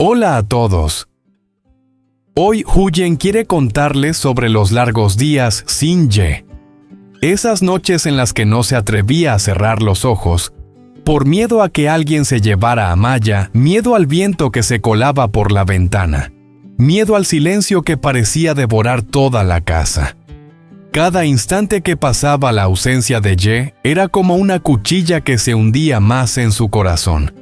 Hola a todos. Hoy Huyen quiere contarles sobre los largos días sin Ye. Esas noches en las que no se atrevía a cerrar los ojos, por miedo a que alguien se llevara a Maya, miedo al viento que se colaba por la ventana, miedo al silencio que parecía devorar toda la casa. Cada instante que pasaba la ausencia de Ye era como una cuchilla que se hundía más en su corazón.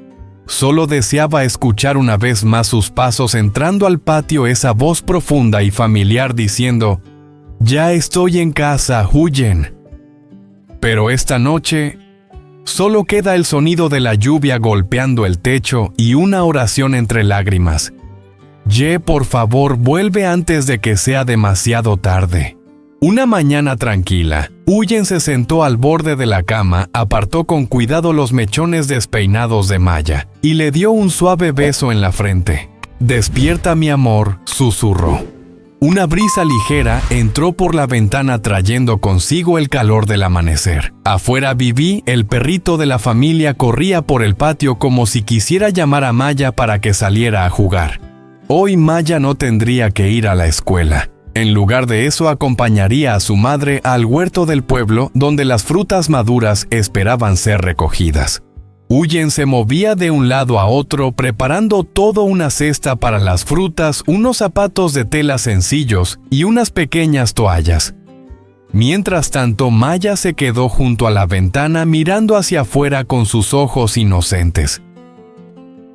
Solo deseaba escuchar una vez más sus pasos entrando al patio, esa voz profunda y familiar diciendo: «Ya estoy en casa, Huyen». Pero esta noche, solo queda el sonido de la lluvia golpeando el techo y una oración entre lágrimas. «Ye, por favor, vuelve antes de que sea demasiado tarde». Una mañana tranquila, Huyen se sentó al borde de la cama, apartó con cuidado los mechones despeinados de Maya y le dio un suave beso en la frente. «Despierta, mi amor», susurró. Una brisa ligera entró por la ventana trayendo consigo el calor del amanecer. Afuera Bibi, el perrito de la familia, corría por el patio como si quisiera llamar a Maya para que saliera a jugar. Hoy Maya no tendría que ir a la escuela. En lugar de eso, acompañaría a su madre al huerto del pueblo, donde las frutas maduras esperaban ser recogidas. Huyen se movía de un lado a otro, preparando toda una cesta para las frutas, unos zapatos de tela sencillos y unas pequeñas toallas. Mientras tanto, Maya se quedó junto a la ventana mirando hacia afuera con sus ojos inocentes.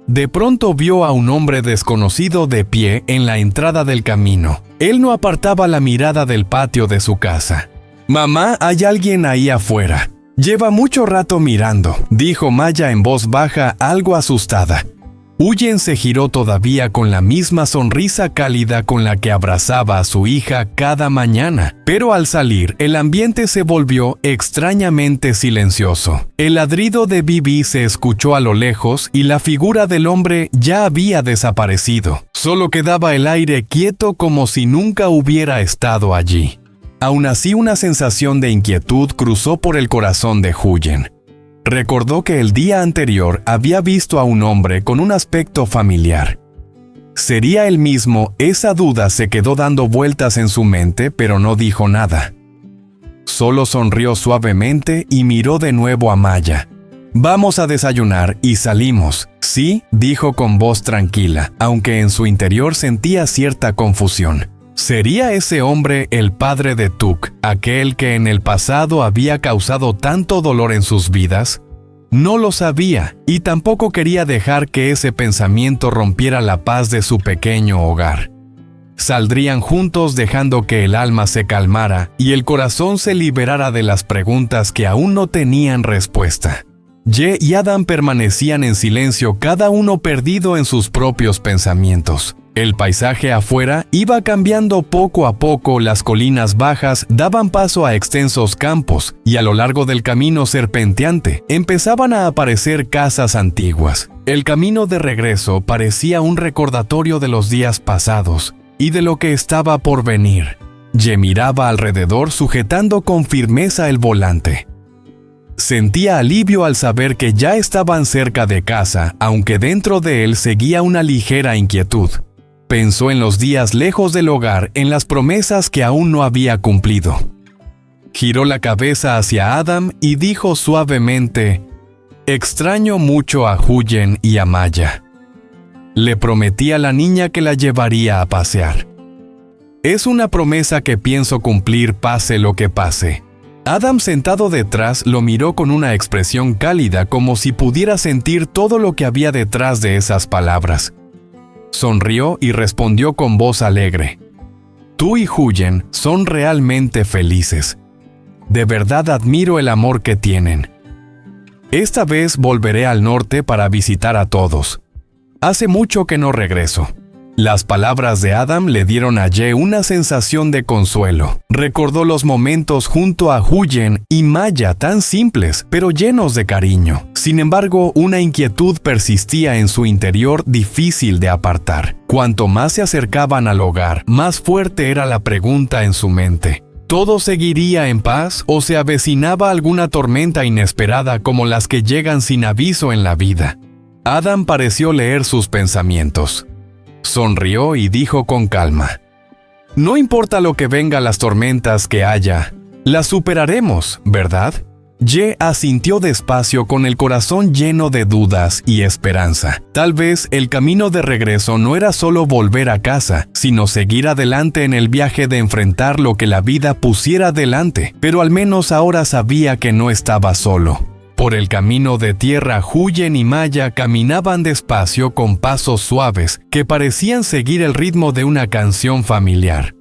De pronto vio a un hombre desconocido de pie en la entrada del camino. Él no apartaba la mirada del patio de su casa. «Mamá, hay alguien ahí afuera. Lleva mucho rato mirando», dijo Maya en voz baja, algo asustada. Huyen se giró todavía con la misma sonrisa cálida con la que abrazaba a su hija cada mañana, pero al salir el ambiente se volvió extrañamente silencioso. El ladrido de Bibi se escuchó a lo lejos y la figura del hombre ya había desaparecido. Solo quedaba el aire quieto como si nunca hubiera estado allí. Aún así, una sensación de inquietud cruzó por el corazón de Huyen. Recordó que el día anterior había visto a un hombre con un aspecto familiar. ¿Sería él mismo? Esa duda se quedó dando vueltas en su mente, pero no dijo nada. Solo sonrió suavemente y miró de nuevo a Maya. «Vamos a desayunar y salimos». «Sí», dijo con voz tranquila, aunque en su interior sentía cierta confusión. ¿Sería ese hombre el padre de Tuk, aquel que en el pasado había causado tanto dolor en sus vidas? No lo sabía, y tampoco quería dejar que ese pensamiento rompiera la paz de su pequeño hogar. Saldrían juntos dejando que el alma se calmara y el corazón se liberara de las preguntas que aún no tenían respuesta. Ye y Adam permanecían en silencio, cada uno perdido en sus propios pensamientos. El paisaje afuera iba cambiando poco a poco, las colinas bajas daban paso a extensos campos y a lo largo del camino serpenteante empezaban a aparecer casas antiguas. El camino de regreso parecía un recordatorio de los días pasados y de lo que estaba por venir. Ye miraba alrededor sujetando con firmeza el volante. Sentía alivio al saber que ya estaban cerca de casa, aunque dentro de él seguía una ligera inquietud. Pensó en los días lejos del hogar, en las promesas que aún no había cumplido. Giró la cabeza hacia Adam y dijo suavemente: «Extraño mucho a Huyen y a Maya. Le prometí a la niña que la llevaría a pasear. Es una promesa que pienso cumplir pase lo que pase». Adam, sentado detrás, lo miró con una expresión cálida, como si pudiera sentir todo lo que había detrás de esas palabras. Sonrió y respondió con voz alegre: «Tú y Huyen son realmente felices. De verdad admiro el amor que tienen. Esta vez volveré al norte para visitar a todos. Hace mucho que no regreso». Las palabras de Adam le dieron a Ye una sensación de consuelo. Recordó los momentos junto a Huyen y Maya, tan simples, pero llenos de cariño. Sin embargo, una inquietud persistía en su interior, difícil de apartar. Cuanto más se acercaban al hogar, más fuerte era la pregunta en su mente. ¿Todo seguiría en paz o se avecinaba alguna tormenta inesperada como las que llegan sin aviso en la vida? Adam pareció leer sus pensamientos. Sonrió y dijo con calma: «No importa lo que venga, las tormentas que haya, las superaremos, ¿verdad?». Ye asintió despacio, con el corazón lleno de dudas y esperanza. Tal vez el camino de regreso no era solo volver a casa, sino seguir adelante en el viaje de enfrentar lo que la vida pusiera delante. Pero al menos ahora sabía que no estaba solo. Por el camino de tierra, Huyen y Maya caminaban despacio con pasos suaves que parecían seguir el ritmo de una canción familiar.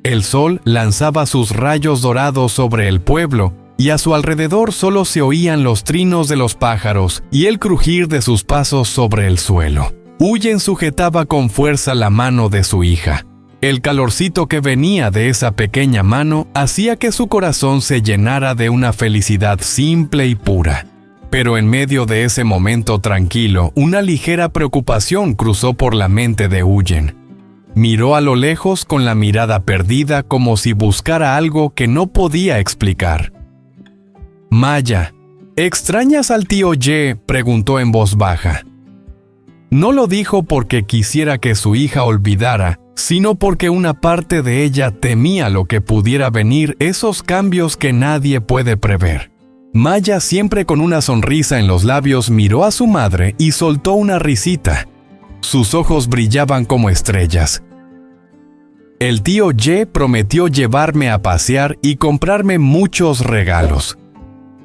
El sol lanzaba sus rayos dorados sobre el pueblo, y a su alrededor solo se oían los trinos de los pájaros y el crujir de sus pasos sobre el suelo. Huyen sujetaba con fuerza la mano de su hija. El calorcito que venía de esa pequeña mano hacía que su corazón se llenara de una felicidad simple y pura. Pero en medio de ese momento tranquilo, una ligera preocupación cruzó por la mente de Huyen. Miró a lo lejos con la mirada perdida, como si buscara algo que no podía explicar. «Maya, ¿extrañas al tío Ye?», preguntó en voz baja. No lo dijo porque quisiera que su hija olvidara, sino porque una parte de ella temía lo que pudiera venir, esos cambios que nadie puede prever. Maya, siempre con una sonrisa en los labios, miró a su madre y soltó una risita. Sus ojos brillaban como estrellas. «El tío Ye prometió llevarme a pasear y comprarme muchos regalos»,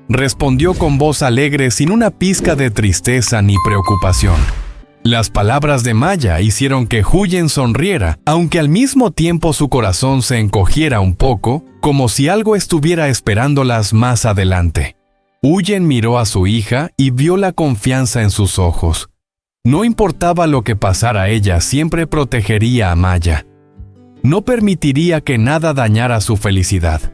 respondió con voz alegre, sin una pizca de tristeza ni preocupación. Las palabras de Maya hicieron que Huyen sonriera, aunque al mismo tiempo su corazón se encogiera un poco, como si algo estuviera esperándolas más adelante. Huyen miró a su hija y vio la confianza en sus ojos. No importaba lo que pasara, ella siempre protegería a Maya. No permitiría que nada dañara su felicidad.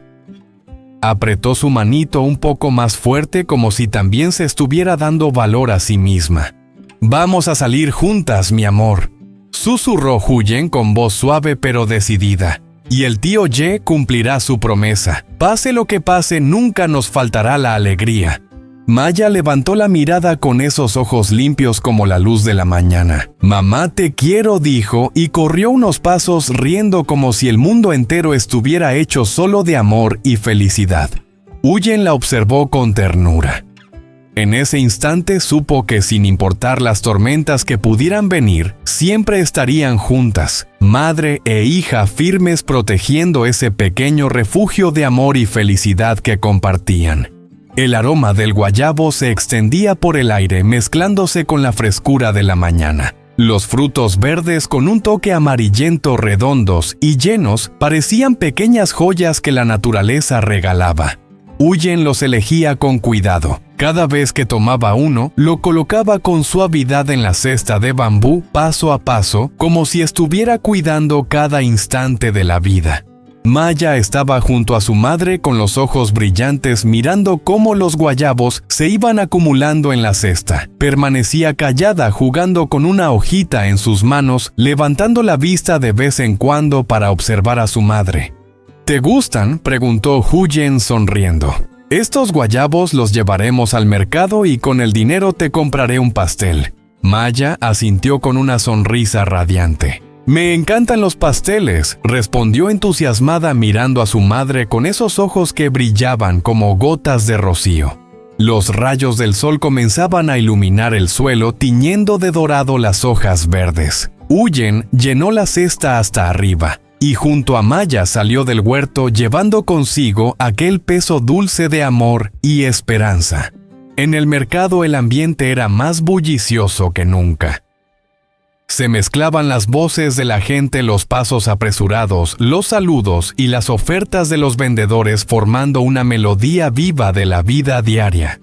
Apretó su manito un poco más fuerte, como si también se estuviera dando valor a sí misma. «Vamos a salir juntas, mi amor», susurró Huyen con voz suave pero decidida. «Y el tío Ye cumplirá su promesa. Pase lo que pase, nunca nos faltará la alegría». Maya levantó la mirada con esos ojos limpios como la luz de la mañana. «Mamá, te quiero», dijo, y corrió unos pasos riendo como si el mundo entero estuviera hecho solo de amor y felicidad. Huyen la observó con ternura. En ese instante supo que, sin importar las tormentas que pudieran venir, siempre estarían juntas, madre e hija, firmes, protegiendo ese pequeño refugio de amor y felicidad que compartían. El aroma del guayabo se extendía por el aire, mezclándose con la frescura de la mañana. Los frutos verdes, con un toque amarillento, redondos y llenos, parecían pequeñas joyas que la naturaleza regalaba. Huyen los elegía con cuidado. Cada vez que tomaba uno, lo colocaba con suavidad en la cesta de bambú, paso a paso, como si estuviera cuidando cada instante de la vida. Maya estaba junto a su madre con los ojos brillantes, mirando cómo los guayabos se iban acumulando en la cesta. Permanecía callada, jugando con una hojita en sus manos, levantando la vista de vez en cuando para observar a su madre. «¿Te gustan?», preguntó Huyen sonriendo. «Estos guayabos los llevaremos al mercado y con el dinero te compraré un pastel». Maya asintió con una sonrisa radiante. «Me encantan los pasteles», respondió entusiasmada, mirando a su madre con esos ojos que brillaban como gotas de rocío. Los rayos del sol comenzaban a iluminar el suelo, tiñendo de dorado las hojas verdes. Huyen llenó la cesta hasta arriba, y junto a Maya salió del huerto llevando consigo aquel peso dulce de amor y esperanza. En el mercado el ambiente era más bullicioso que nunca. Se mezclaban las voces de la gente, los pasos apresurados, los saludos y las ofertas de los vendedores, formando una melodía viva de la vida diaria.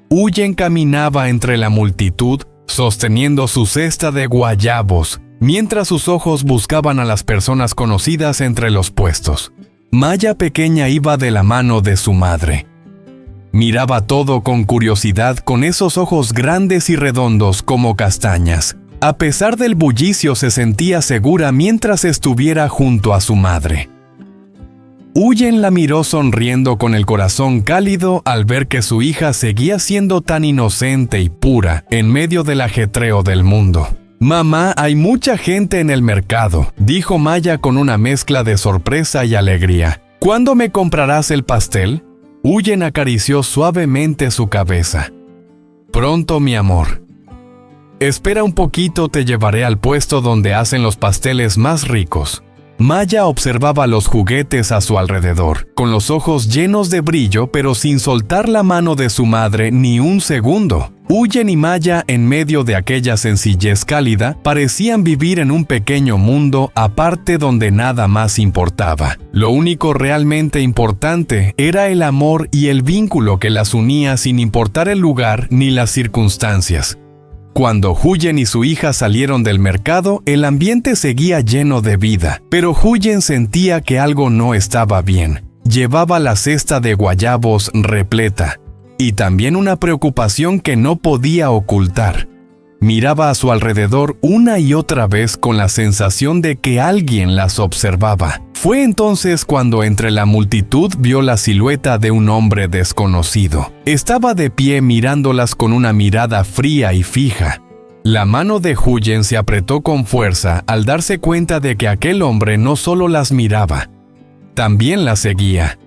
Huyen caminaba entre la multitud, sosteniendo su cesta de guayabos, mientras sus ojos buscaban a las personas conocidas entre los puestos. Maya pequeña iba de la mano de su madre. Miraba todo con curiosidad, con esos ojos grandes y redondos como castañas. A pesar del bullicio, se sentía segura mientras estuviera junto a su madre. Huyen la miró sonriendo, con el corazón cálido al ver que su hija seguía siendo tan inocente y pura en medio del ajetreo del mundo. «Mamá, hay mucha gente en el mercado», dijo Maya con una mezcla de sorpresa y alegría. «¿Cuándo me comprarás el pastel?» Huyen acarició suavemente su cabeza. «Pronto, mi amor. Espera un poquito, te llevaré al puesto donde hacen los pasteles más ricos». Maya observaba los juguetes a su alrededor, con los ojos llenos de brillo, pero sin soltar la mano de su madre ni un segundo. Huyen y Maya, en medio de aquella sencillez cálida, parecían vivir en un pequeño mundo aparte donde nada más importaba. Lo único realmente importante era el amor y el vínculo que las unía sin importar el lugar ni las circunstancias. Cuando Huyen y su hija salieron del mercado, el ambiente seguía lleno de vida, pero Huyen sentía que algo no estaba bien. Llevaba la cesta de guayabos repleta, y también una preocupación que no podía ocultar. Miraba a su alrededor una y otra vez con la sensación de que alguien las observaba. Fue entonces cuando entre la multitud vio la silueta de un hombre desconocido. Estaba de pie mirándolas con una mirada fría y fija. La mano de Huyen se apretó con fuerza al darse cuenta de que aquel hombre no solo las miraba, también las seguía.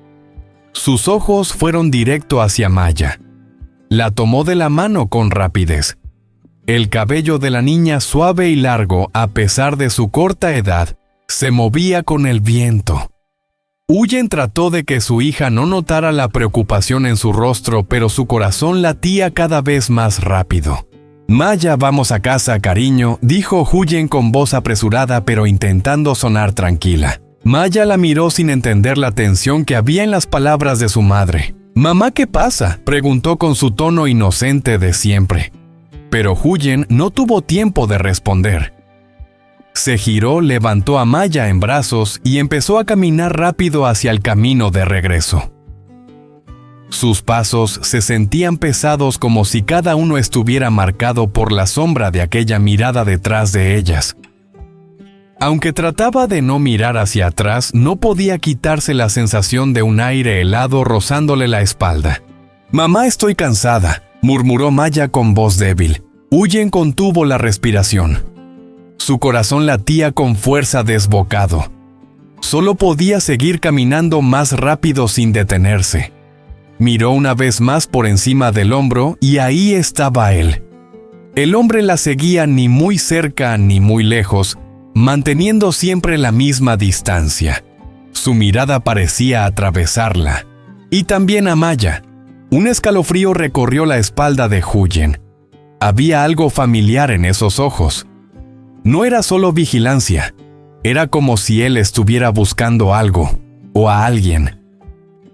Sus ojos fueron directo hacia Maya. La tomó de la mano con rapidez. El cabello de la niña, suave y largo, a pesar de su corta edad, se movía con el viento. Huyen trató de que su hija no notara la preocupación en su rostro, pero su corazón latía cada vez más rápido. «Maya, vamos a casa, cariño», dijo Huyen con voz apresurada pero intentando sonar tranquila. Maya la miró sin entender la tensión que había en las palabras de su madre. «Mamá, ¿qué pasa?», preguntó con su tono inocente de siempre. Pero Huyen no tuvo tiempo de responder. Se giró, levantó a Maya en brazos y empezó a caminar rápido hacia el camino de regreso. Sus pasos se sentían pesados, como si cada uno estuviera marcado por la sombra de aquella mirada detrás de ellas. Aunque trataba de no mirar hacia atrás, no podía quitarse la sensación de un aire helado rozándole la espalda. «Mamá, estoy cansada», murmuró Maya con voz débil. Huyen contuvo la respiración. Su corazón latía con fuerza desbocado. Solo podía seguir caminando más rápido sin detenerse. Miró una vez más por encima del hombro y ahí estaba él. El hombre la seguía ni muy cerca ni muy lejos, manteniendo siempre la misma distancia. Su mirada parecía atravesarla. Y también a Maya. Un escalofrío recorrió la espalda de Huyen. Había algo familiar en esos ojos. No era solo vigilancia. Era como si él estuviera buscando algo, o a alguien.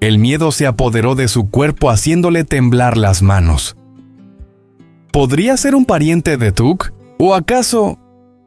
El miedo se apoderó de su cuerpo haciéndole temblar las manos. ¿Podría ser un pariente de Tuk? ¿O acaso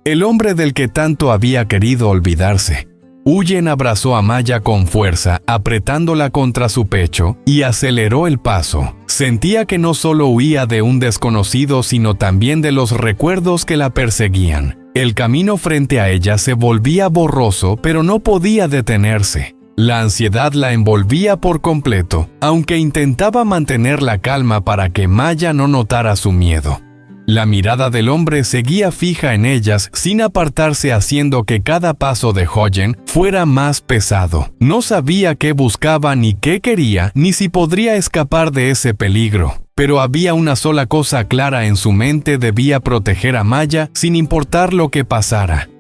el hombre del que tanto había querido olvidarse? Huyen abrazó a Maya con fuerza, apretándola contra su pecho, y aceleró el paso. Sentía que no solo huía de un desconocido, sino también de los recuerdos que la perseguían. El camino frente a ella se volvía borroso, pero no podía detenerse. La ansiedad la envolvía por completo, aunque intentaba mantener la calma para que Maya no notara su miedo. La mirada del hombre seguía fija en ellas sin apartarse, haciendo que cada paso de Huyen fuera más pesado. No sabía qué buscaba ni qué quería, ni si podría escapar de ese peligro. Pero había una sola cosa clara en su mente: debía proteger a Maya sin importar lo que pasara.